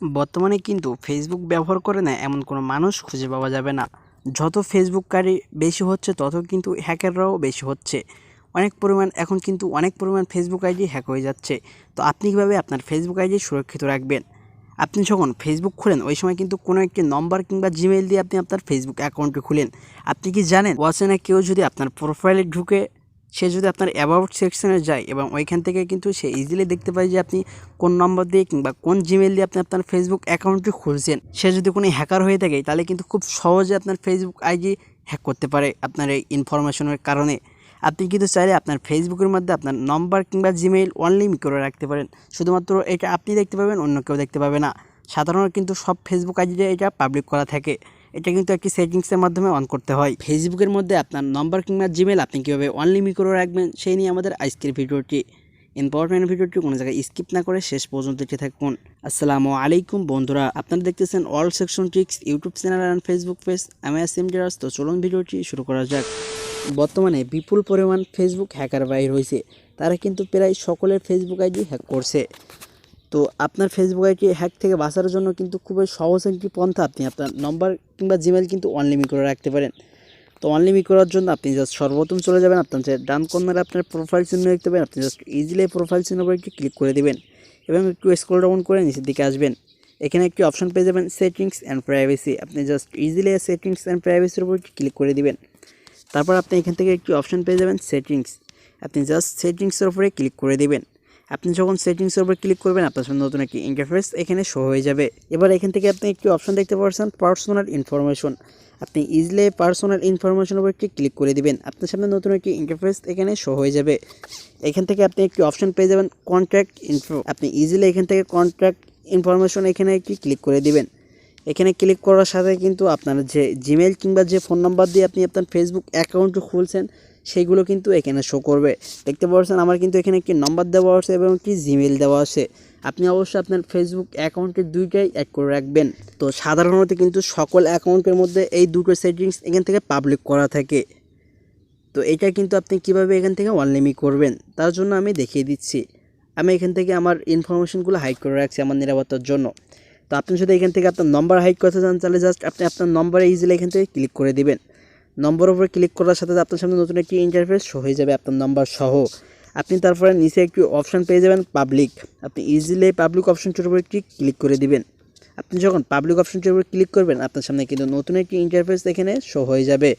বর্তমানে কিন্তু ফেসবুক ব্যবহার করে না এমন কোনো মানুষ খুঁজে পাওয়া যাবে না। যত ফেসবুককারী বেশি হচ্ছে তত কিন্তু হ্যাকাররাও বেশি হচ্ছে। এখন কিন্তু অনেক পরিমাণ ফেসবুক আইডি হ্যাক হয়ে যাচ্ছে। তো আপনি কীভাবে আপনার ফেসবুক আইডি সুরক্ষিত রাখবেন? আপনি যখন ফেসবুক খুলেন ওই সময় কিন্তু কোনো একটি নম্বর কিংবা জিমেইল দিয়ে আপনি আপনার ফেসবুক অ্যাকাউন্টটি খুলেন। আপনি কি জানেন অচেনা কেউ যদি আপনার প্রোফাইলে ঢুকে সে যদি আপনার অ্যাবাউট সেকশনে যায় এবং ওইখান থেকে কিন্তু সে ইজিলি দেখতে পায় যে আপনি কোন নম্বর দিয়ে কিংবা কোন জিমেইল দিয়ে আপনি আপনার ফেসবুক অ্যাকাউন্টটি খুলছেন। সে যদি কোনো হ্যাকার হয়ে থাকে তাহলে কিন্তু খুব সহজে আপনার ফেসবুক আইডি হ্যাক করতে পারে আপনার এই ইনফরমেশনের কারণে। আপনি কিন্তু চাইলে আপনার ফেসবুকের মধ্যে আপনার নম্বর কিংবা জিমেইল অনলি করে রাখতে পারেন। শুধুমাত্র এটা আপনি দেখতে পাবেন, অন্য কেউ দেখতে পাবে না। সাধারণত কিন্তু সব ফেসবুক আইডিতে এটা পাবলিক করা থাকে। এটা কিন্তু একটি সেটিংসের মাধ্যমে অন করতে হয়। ফেসবুকের মধ্যে আপনার নম্বর কিংবা জিমেল আপনি কীভাবে অনলিমি করে রাখবেন সেই নিয়ে আমাদের আজকের ভিডিওটি। ইম্পর্টেন্ট ভিডিওটি কোনো জায়গায় স্কিপ না করে শেষ পর্যন্ত দেখতে থাকুন। আসসালামু আলাইকুম বন্ধুরা, আপনারা দেখতেছেন all section tricks YouTube channel and Facebook page. আমি আসিম ডিরাজ। তো চলুন ভিডিওটি শুরু করা যাক। বর্তমানে বিপুল পরিমাণ ফেসবুক হ্যাকার বাইর হয়েছে। তারা কিন্তু প্রায় সকলের ফেসবুক আইডি হ্যাক করছে। তো আপনার ফেসবুক আইডি হ্যাক থেকে বাঁচার জন্য কিন্তু খুবই সহজ একটি পন্থা, আপনি আপনার নম্বর কিংবা জিমেল কিন্তু অনলিমি করে রাখতে পারেন। তো অনলিমি করার জন্য আপনি জাস্ট সর্বপ্রথম চলে যাবেন আপনার যে ডান কর্নারে আপনার প্রোফাইল চিহ্ন দেখতে পাবেন। আপনি জাস্ট ইজিলি প্রোফাইল চিহ্নের উপর একটি ক্লিক করে দেবেন এবং একটু স্ক্রল ডাউন করে নিচের দিকে আসবেন। এখানে একটি অপশন পেয়ে যাবেন সেটিংস অ্যান্ড প্রাইভেসি। আপনি জাস্ট ইজিলি সেটিংস অ্যান্ড প্রাইভেসির উপর ক্লিক করে দিবেন। তারপর আপনি এখান থেকে একটি অপশন পেয়ে যাবেন সেটিংস। আপনি জাস্ট সেটিংসের উপরে ক্লিক করে দিবেন। আপনি যখন সেটিংসের উপর ক্লিক করবেন আপনার সামনে নতুন একটি ইন্টারফেস এখানে শো হয়ে যাবে। এবার এখান থেকে আপনি একটি অপশন দেখতে পাচ্ছেন পার্সোনাল ইনফরমেশন। আপনি ইজিলি পার্সোনাল ইনফরমেশনের উপর একটি ক্লিক করে দিবেন। আপনার সামনে নতুন একটি ইন্টারফেস এখানে শো হয়ে যাবে। এখান থেকে আপনি একটি অপশন পেয়ে যাবেন কন্ট্যাক্ট ইনফো। আপনি ইজিলি এখান থেকে কন্ট্যাক্ট ইনফরমেশন এখানে একটি ক্লিক করে দিবেন। এখানে ক্লিক করার সাথে কিন্তু আপনার যে জিমেল কিংবা যে ফোন নাম্বার দিয়ে আপনি আপনার ফেসবুক অ্যাকাউন্ট খুলছেন সেইগুলো কিন্তু এখানে শো করবে। দেখতে পাচ্ছেন আমার কিন্তু এখানে একটি নম্বর দেওয়া আছে এবং একটি জিমেল দেওয়া আছে। আপনি অবশ্যই আপনার ফেসবুক অ্যাকাউন্টে দুইটাই অ্যাড করে রাখবেন। তো সাধারণত কিন্তু সকল অ্যাকাউন্টের মধ্যে এই দুটো সেটিংস এখান থেকে পাবলিক করা থাকে। তো এটা কিন্তু আপনি কিভাবে এখান থেকে অনলিমি করবেন তার জন্য আমি দেখিয়ে দিচ্ছি। আমি এখান থেকে আমার ইনফরমেশনগুলো হাইড করে রাখছি আমার নিরাপত্তার জন্য। তো আপনি যদি এখান থেকে আপনার নম্বর হাইড করতে চান তাহলে জাস্ট আপনি আপনার নম্বরে ইজিলি এখান থেকে ক্লিক করে দিবেন। নম্বর উপরে ক্লিক করার সাথে আপনার সামনে নতুন একটি ইন্টারফেস শো হয়ে যাবে আপনার নম্বর সহ। আপনি তারপরে নিচে একটি অপশন পেয়ে যাবেন পাবলিক। আপনি ইজিলি পাবলিক অপশনটির উপর একটি ক্লিক করে দিবেন। আপনি যখন পাবলিক অপশনটির উপর ক্লিক করবেন আপনার সামনে কিন্তু নতুন একটি ইন্টারফেস এখানে শো হয়ে যাবে।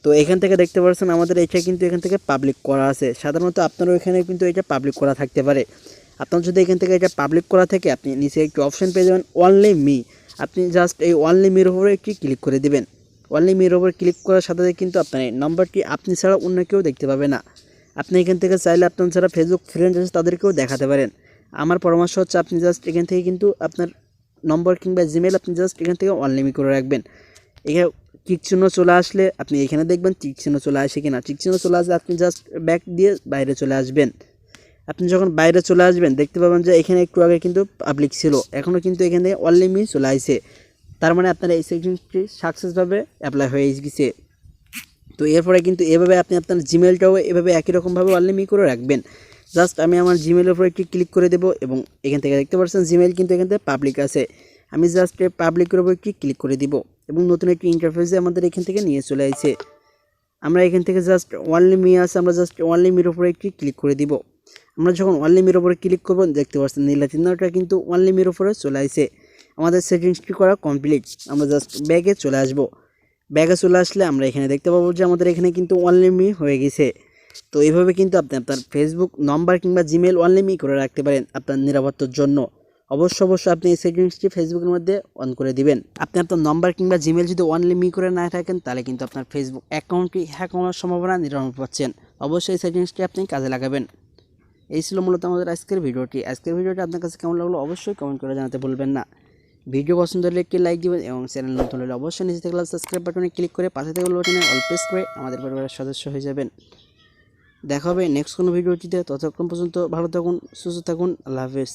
তো এখান থেকে দেখতে পাচ্ছেন আমাদের এটা কিন্তু এখান থেকে পাবলিক করা আছে। সাধারণত আপনারও এখানে কিন্তু এটা পাবলিক করা থাকতে পারে। আপনার যদি এখান থেকে এটা পাবলিক করা থাকে আপনি নিচে একটি অপশন পেয়ে যাবেন অনলি মি। আপনি জাস্ট এই অনলি মির উপরে একটি ক্লিক করে দিবেন। অনলি মির উপর ক্লিক করার সাথে সাথে কিন্তু আপনার এই নাম্বারটি আপনি ছাড়া অন্য কেউ দেখতে পাবে না। আপনি এখান থেকে চাইলে আপনার যারা ফেসবুক ফ্রেন্ড আছে তাদেরকেও দেখাতে পারেন। আমার পরামর্শ হচ্ছে আপনি জাস্ট এখান থেকে কিন্তু আপনার নম্বর কিংবা জিমেল আপনি জাস্ট এখান থেকে অনলিমি করে রাখবেন। এখানে টিক চিহ্ন চলে আসলে আপনি এখানে দেখবেন টিক চিহ্ন চলে আসে কিনা। টিক চিহ্ন চলে আসলে আপনি জাস্ট ব্যাক দিয়ে বাইরে চলে আসবেন। আপনি যখন বাইরে চলে আসবেন দেখতে পাবেন যে এখানে একটু আগে কিন্তু পাবলিক ছিল, এখনও কিন্তু এখান থেকে অনলিমি চলে আসে। তার মানে আপনার এই সেটিংসটি সাকসেসভাবে অ্যাপ্লাই হয়ে গেছে। তো এরপরে কিন্তু এভাবে আপনি আপনার জিমেলটাও এভাবে একই রকমভাবে অনলিমি করে রাখবেন। জাস্ট আমি আমার জিমেলের উপর একটি ক্লিক করে দেবো এবং এখান থেকে দেখতে পাচ্ছেন জিমেল কিন্তু এখান থেকে পাবলিক আছে। আমি জাস্ট পাবলিকের উপর একটি ক্লিক করে দিব এবং নতুন একটি ইন্টারফেসে আমাদের এখান থেকে নিয়ে চলে আসে। আমরা এখান থেকে জাস্ট অনলিমি আছে, আমরা জাস্ট অনলিমির উপরে একটি ক্লিক করে দিব। আমরা যখন অনলিমির উপরে ক্লিক করব দেখতে পাচ্ছেন নীলা চিহ্নটা কিন্তু অনলিমির উপরে চলে আসে। আমাদের সেটিংসটি করা কমপ্লিট। আমরা জাস্ট ব্যাগে চলে আসব। ব্যাগে চলে আসলে আমরা এখানে দেখতে পাবো যে আমাদের এখানে কিন্তু অনলিমি হয়ে গেছে। তো এইভাবে কিন্তু আপনি আপনার ফেসবুক নম্বর কিংবা জিমেল অনলিমি করে রাখতে পারেন আপনার নিরাপত্তার জন্য। অবশ্যই আপনি এই সেটিংসটি ফেসবুকের মধ্যে অন করে দিবেন। আপনি আপনার নম্বর কিংবা জিমেল যদি অনলিমি করে না থাকেন তাহলে কিন্তু আপনার ফেসবুক অ্যাকাউন্টটি হ্যাক হওয়ার সম্ভাবনা 99%। অবশ্যই এই সেটিংসটি আপনি কাজে লাগাবেন। এই ছিল মূলত আমাদের আজকের ভিডিওটি। আপনার কাছে কেমন লাগলো অবশ্যই কমেন্ট করে জানাতে ভুলবেন না। ভিডিও পছন্দ হলে একটি লাইক দিবেন এবং চ্যানেল নতুন হলে অবশ্যই নিচে থেকে সাবস্ক্রাইব বাটনে ক্লিক করে পাশে থেকে বাটনে অল প্রেস করে আমাদের পরিবারের সদস্য হয়ে যাবেন। দেখা হবে নেক্সট কোনো ভিডিওটিতে। ততক্ষণ পর্যন্ত ভালো থাকুন, সুস্থ থাকুন। আল্লাহ হাফেজ।